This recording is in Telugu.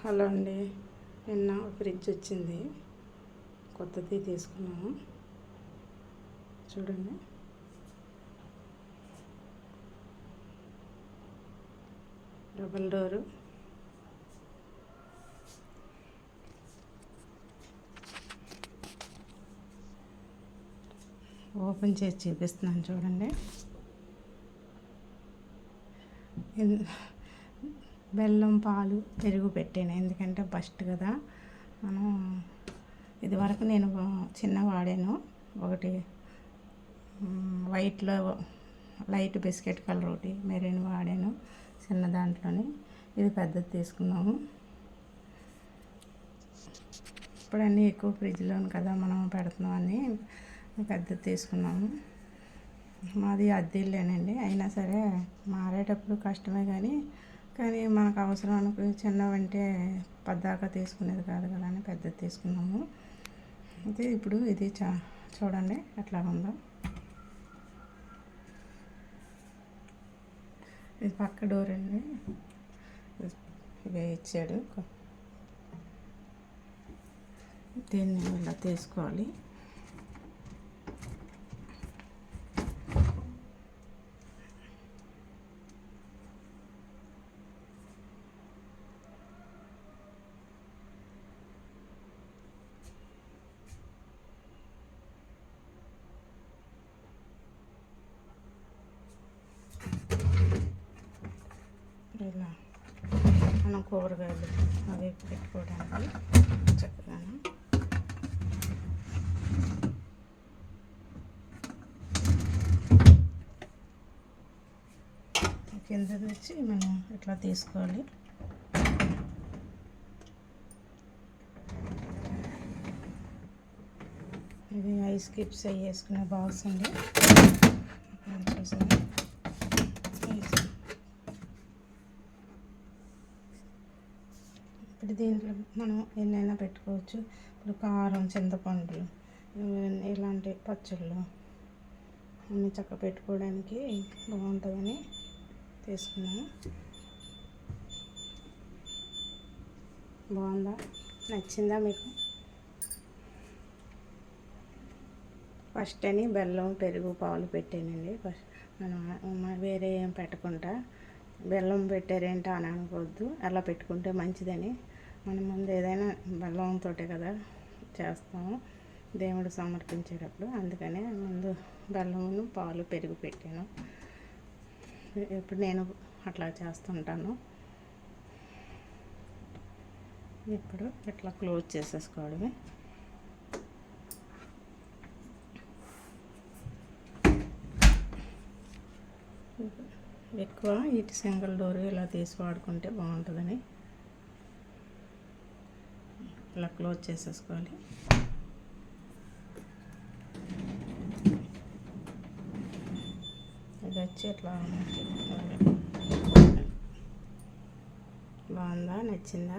హలో అండి, నిన్న ఫ్రిడ్జ్ వచ్చింది, కొత్తది తీసుకున్నాము. చూడండి, డబుల్ డోరు, ఓపెన్ చేసి చూపిస్తున్నాను. చూడండి, బెల్లం, పాలు, పెరుగు పెట్టాను. ఎందుకంటే ఫస్ట్ కదా మనం ఇది వరకు నేను చిన్న వాడాను, ఒకటి వైట్లో లైట్ బిస్కెట్ కలర్, ఒకటి మెరూన్ వాడాను చిన్న దాంట్లోని. ఇది పెద్దది తీసుకున్నాము. ఇప్పుడు అన్నీ ఎక్కువ ఫ్రిడ్జ్లోను కదా మనం పెడుతున్నామని పెద్దది తీసుకున్నాము. మాది అద్దెల్లేనండి, అయినా సరే మారేటప్పుడు కష్టమే, కానీ మనకు అవసరానికి చిన్నవంటే పద్దాకా తీసుకునేది కాదు కదా అని పెద్దది తీసుకున్నాము. అయితే ఇప్పుడు ఇది చూడండి ఎట్లా ఉందో. ఇది పక్క డోర్ అండి, ఇవే ఇచ్చాడు. దీన్ని ఇలా తీసుకోవాలి. ఇలా మనం కూరగాయలు అవి పెట్టుకోవడానికి చక్కగా కింద వచ్చి మనం ఇట్లా తీసుకోవాలి. ఇది ఐస్ క్యూబ్స్ అవి వేసుకునే బాక్స్ అండి. ఇప్పుడు దీంట్లో మనం ఎన్నైనా పెట్టుకోవచ్చు. ఇప్పుడు కారం, చింతపండు, ఇలాంటి పచ్చళ్ళు అన్నీ చక్కగా పెట్టుకోవడానికి బాగుంటుందని తీసుకున్నాము. బాగుందా? నచ్చిందా మీకు? ఫస్ట్ అని బెల్లం, పెరుగు, పాలు పెట్టానండి. ఫస్ట్ మనం వేరే ఏం పెట్టకుండా బెల్లం పెట్టారేంటో అని అనుకోవద్దు, అలా పెట్టుకుంటే మంచిదని. మనం ముందు ఏదైనా బెల్లంతో కదా చేస్తాము దేవుడు సమర్పించేటప్పుడు, అందుకనే ముందు బెల్లమును, పాలు, పెరుగు పెట్టాను. ఇప్పుడు నేను అట్లా చేస్తుంటాను. ఇప్పుడు ఇట్లా క్లోజ్ చేసేసుకోవడమే. ఎక్కువ ఇటు సింగిల్ డోర్ ఇలా తీసి వాడుకుంటే బాగుంటుందని ఇలా క్లోజ్ చేసేసుకోవాలి. ఇది వచ్చి ఇట్లా బాగుందా? నచ్చిందా?